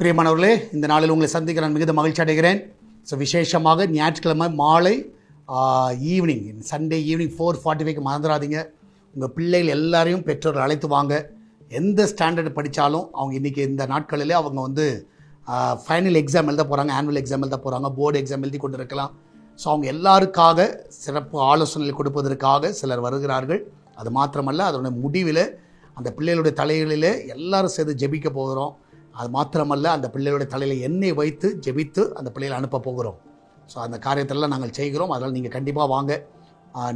பிரியமானவர்களே, இந்த நாளில் உங்களை சந்திக்க நான் மிகுந்த மகிழ்ச்சி அடைகிறேன். ஸோ விசேஷமாக ஞாயிற்றுக்கிழமை மாலை ஈவினிங், சண்டே ஈவினிங் 4:45 மறந்துடாதீங்க. உங்கள் பிள்ளைகள் எல்லாரையும் பெற்றோர்கள் அழைத்து வாங்க. எந்த ஸ்டாண்டர்டு படித்தாலும் அவங்க இன்றைக்கி இந்த நாட்களிலே அவங்க ஃபைனல் எக்ஸாம் எழுத போகிறாங்க, ஆனுவல் எக்ஸாம் எழுத போகிறாங்க, போர்டு எக்ஸாம் எழுதி கொண்டு இருக்கலாம். ஸோ அவங்க எல்லாருக்காக சிறப்பு ஆலோசனைகள் கொடுப்பதற்காக சிலர் வருகிறார்கள். அது மாத்திரமல்ல, அதனுடைய முடிவில் அந்த பிள்ளைகளுடைய தலைகளிலே எல்லாரும் சேர்ந்து ஜெபிக்க போகிறோம். அது மாத்திரமல்ல, அந்த பிள்ளைகளுடைய தலையில் எண்ணெய் வைத்து ஜெபித்து அந்த பிள்ளைகளை அனுப்ப போகிறோம். ஸோ அந்த காரியத்தெல்லாம் நாங்கள் செய்கிறோம். அதனால் நீங்கள் கண்டிப்பாக வாங்க.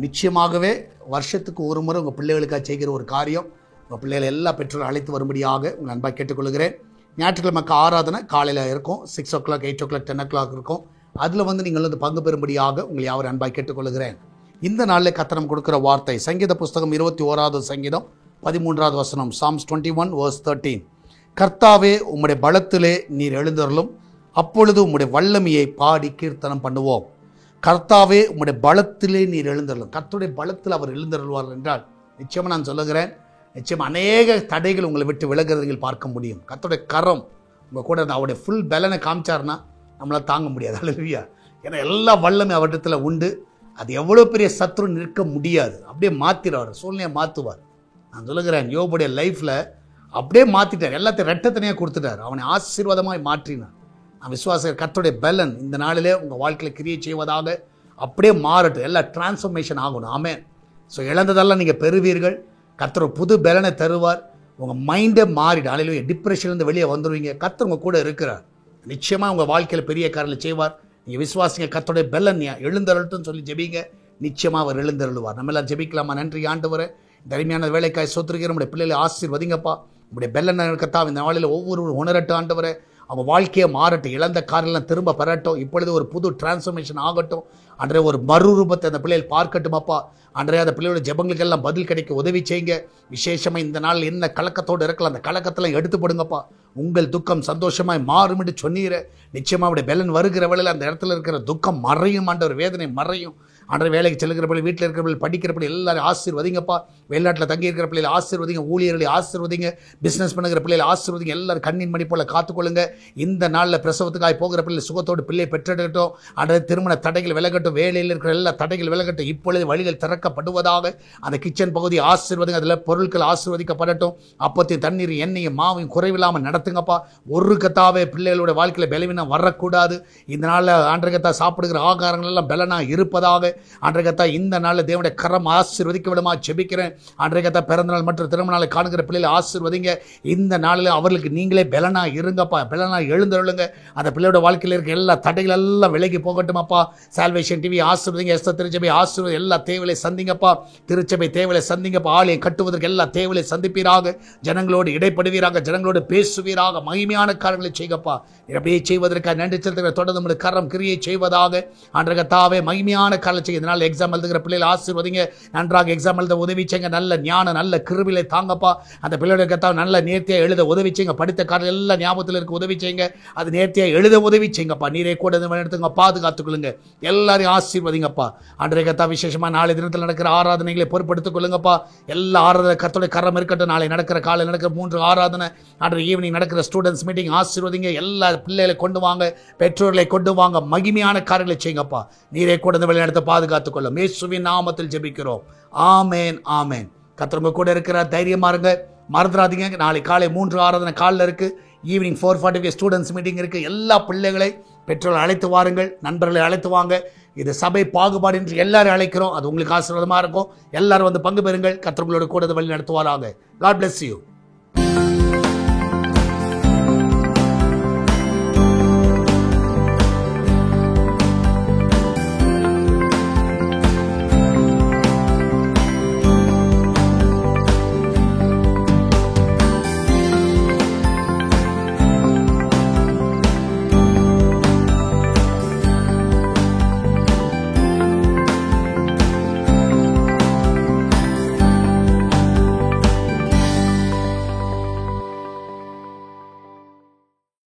நிச்சயமாகவே வருஷத்துக்கு ஒரு முறை உங்கள் பிள்ளைகளுக்காக செய்கிற ஒரு காரியம். உங்கள் பிள்ளைகளை எல்லா பெற்றோரும் அழைத்து வரும்படியாக உங்கள் அன்பாக கேட்டுக்கொள்கிறேன். ஞாயிற்றுக்கிழமைக்கு ஆராதனை காலையில் இருக்கும். 6 o'clock, 8 o'clock, 10 o'clock இருக்கும். அதில் நீங்கள் பங்கு பெறும்படியாக உங்களை யாரும் அன்பாக கேட்டுக்கொள்கிறேன். இந்த நாளில் கர்த்தர் கொடுக்குற வார்த்தை சங்கீத புஸ்தகம் 21வது சங்கீதம் 13வது வசனம், Psalms 21 verse 13. கர்த்தாவே, உம்முடைய பலத்திலே நீர் எழுந்தருளும், அப்பொழுது உம்முடைய வல்லமையை பாடி கீர்த்தனம் பண்ணுவோம். கர்த்தாவே, உம்முடைய பலத்திலே நீர் எழுந்தருளும். கர்த்தருடைய பலத்தில் அவர் எழுந்தருள்வார் என்றால் நிச்சயமாக நான் சொல்லுகிறேன், நிச்சயம் அநேக தடைகள் உங்களை விட்டு விலகிறதை நீங்கள் பார்க்க முடியும். கர்த்தருடைய கரம் உங்கள் கூட அவருடைய ஃபுல் பலனை காமிச்சார்னா நம்மளால் தாங்க முடியாது. அல்லேலூயா. ஏன்னா எல்லா வல்லமை அவரிடத்தில் உண்டு. அது எவ்வளோ பெரிய சத்ரு நிற்க முடியாது. அப்படியே மாற்றிடுவார், சூழ்நிலையை மாற்றுவார். நான் சொல்லுகிறேன், யோபுடைய லைஃப்பில் அப்படியே மாற்றிட்டார். எல்லாத்தையும் ரெட்டத்தனையாக கொடுத்துட்டார். அவனை ஆசீர்வாதமாக மாற்றினார். நான் விசுவாசம், கர்த்தருடைய பலன் இந்த நாளிலே உங்கள் வாழ்க்கையில் கிரியை செய்வதாக அப்படியே மாறட்டும். எல்லாம் டிரான்ஸ்ஃபர்மேஷன் ஆகணும். ஆமென். ஸோ இழந்ததெல்லாம் நீங்கள் பெறுவீர்கள். கர்த்தர் புது பலனை தருவார். உங்கள் மைண்டே மாறிடும். அல்லேலூயா. டிப்ரெஷன்லேருந்து வெளியே வந்துடுவீங்க. கர்த்தர் உங்கள் கூட இருக்கிறார். நிச்சயமாக உங்கள் வாழ்க்கையில் பெரிய காரியங்களை செய்வார். நீங்கள் விசுவாசிங்க. கர்த்தருடைய பலன் எழுந்தருள்ட்டுன்னு சொல்லி ஜெபிங்க. நிச்சயமாக அவர் எழுந்தருளுவார். நம்ம எல்லாம் ஜெபிக்கலாமா? நன்றி ஆண்டவரே, இந்த அருமையான வேலைக்காய் சொத்துருக்கிற நம்முடைய பிள்ளைகளை ஆசீர்வதிங்கப்பா. உங்களுடைய பெல்லன் இருக்கத்தா இந்த நாளில் ஒவ்வொரு உணரட்டும் ஆண்டவரே. அவங்க வாழ்க்கையை மாறட்டும். இழந்த காரியெல்லாம் திரும்ப பெறட்டும். இப்பொழுது ஒரு புது டிரான்ஸ்ஃபர்மேஷன் ஆகட்டும். அன்றைய ஒரு மறுரூபத்தை அந்த பிள்ளைகள் பார்க்கட்டும் அப்பா. அன்றைய அந்த பிள்ளையோட ஜெபங்களுக்கெல்லாம் பதில் கிடைக்க உதவி செய்யுங்க. விசேஷமாக இந்த நாள் என்ன கலக்கத்தோடு இருக்கலாம், அந்த கலக்கத்தில் எடுத்துப்படுங்கப்பா. உங்கள் துக்கம் சந்தோஷமாய் மாறும் என்று சொன்னீர. நிச்சயமாக அவருடைய பெலன் வருகிற வேளையில் அந்த இடத்துல இருக்கிற துக்கம் மறையும் ஆண்டவர், வேதனை மறையும். அன்றைய வேலைக்கு செல்கிற பிள்ளை, வீட்டில் இருக்கிற பிள்ளை, படிக்கிற பிள்ளை எல்லாரும் ஆசீர்வதிங்கப்பா. வெளிநாட்டில் தங்கி இருக்கிற பிள்ளைகளை ஆசீர்வதிங்க. ஊழியர்களை ஆசீர்வதிங்க. பிஸ்னஸ் பண்ணுகிற பிள்ளைகளை ஆசீர்வதிங்க. எல்லாரும் கண்ணின் மணி போல காத்துக்கொள்ளுங்க. இந்த நாளில் பிரசவத்துக்காய் போகிற பிள்ளை சுகத்தோடு பிள்ளை பெற்றெடுக்கட்டும். அன்றைய திருமண தடைகள் விலகட்டும். வேலையில் இருக்கிற எல்லா தடைகள் விலகட்டும். இப்பொழுது வழிகள் திறக்கப்படுவதாக. அந்த கிச்சன் பகுதியை ஆசீர்வதிங்க. அதில் பொருட்கள் ஆசீர்வதிக்கப்படட்டும். அப்பத்தையும் தண்ணீர் எண்ணெயும் மாவையும் குறைவில்லாமல் நடத்துங்கப்பா. ஒரு கத்தாவே பிள்ளைகளோட வாழ்க்கையில் பலவீனம் வரக்கூடாது. இந்த நாளில் ஆண்டகத்தா சாப்பிடுகிற ஆகாரங்கள் எல்லாம் பலனாக இருப்பதாக. ஆண்டகத்தா இந்த நாளில் தேவனுடைய கரம் ஆசீர்வதிக்க விடமா ஜெபிக்கிறேன். ஆண்டகத்தா பிறந்தநாள் மற்றும் திருமண நாளை காணுகிற பிள்ளைகளை ஆசீர்வதிங்க. இந்த நாளில் அவர்களுக்கு நீங்களே பலனாக இருங்கப்பா. பலனாக எழுந்தருளுங்க. அந்த பிள்ளையோட வாழ்க்கையில் இருக்க எல்லா தடைகள் எல்லாம் விலகி போகட்டும் அப்பா. சால்வேஷன் டிவி ஆசீர்வதிங்க. எஸ்தர் திருச்சபை ஆசீர்வதி. எல்லா தேவையை சந்திங்கப்பா. திருச்சபை தேவையை சந்திங்கப்பா. ஆலயம் கட்டுவதற்கு எல்லா தேவையை சந்திப்பீராக. ஜனங்களோடு இடைப்படுவீராக. ஜனங்களோடு பேசுவீராக. மகிமையான காரியங்களை செய்கப்பா. அப்படியே செய்வதற்காக நன்றி செலுத்துகிற. தொடர்ந்து கரம் கிரியை செய்வதாக. ஆண்டகத்தாவே மகிமையான காரியங்களை செய்ய. இதனால் எக்ஸாம் எழுதுகிற பிள்ளைகளை ஆசீர்வதிங்க. நன்றாக எக்ஸாம் எழுத உதவி செய்யுங்க. நல்ல ஞானம், நல்ல கிருபையை தாங்கப்பா. அந்த பிள்ளைகளுக்கு நல்ல நேர்த்தியாக எழுத உதவி செய்யுங்க. படித்த காரியம் எல்லாம் ஞாபகத்தில் இருக்க உதவி செய்யுங்க. அது நேர்த்தியாக எழுத உதவி செய்யுங்கப்பா. நீரே கூட எடுத்துங்க, பாதுகாத்துக்கொள்ளுங்க. எல்லாரையும் ஆசீர்வதிங்கப்பா. அன்றைய கத்தா விசேஷமாக நாளை தினத்தில் நடக்கிற ஆராதனைகளை பொறுப்படுத்திக் கொள்ளுங்கப்பா. எல்லா ஆராதனை கர்த்தருடைய கரம் இருக்கட்டும். நாளை நடக்கிற காலையில் நடக்கிற 3 ஆராதனை, அன்றைய ஈவினிங் நடக்கிற ஸ்டூடெண்ட்ஸ் மீட்டிங் ஆசீர்வதிங்க. எல்லா பிள்ளைகளை கொண்டு வாங்க, பெற்றோர்களை கொண்டு வாங்க. மகிமையான காரியங்களை செய்யுங்கப்பா. நீரே கூட வழிநடத்த பாதுகாத்துக் கொள்ளும். இயேசுவின் நாமத்தில் ஜெபிக்கிறோம். ஆமேன், ஆமேன். கர்த்தர் கூட இருக்கிறார். தைரியமா இருங்க. மறந்துடாதீங்க, நாளை காலை 3 ஆராதனை காலில் இருக்குது. ஈவினிங் 4:45 ஸ்டூடெண்ட்ஸ் மீட்டிங் இருக்குது. எல்லா பிள்ளைகளை பெற்றோர்கள் அழைத்து வாருங்கள். நண்பர்களை அழைத்து வாங்க. இது சபை பாகுபாடு என்று எல்லாரும் அழைக்கிறோம். அது உங்களுக்கு ஆசீர்வாதமாக இருக்கும். எல்லாரும் வந்து பங்கு பெறுங்கள். கர்த்தர் உங்களோட கூட வழி நடத்துவாராக. God bless you.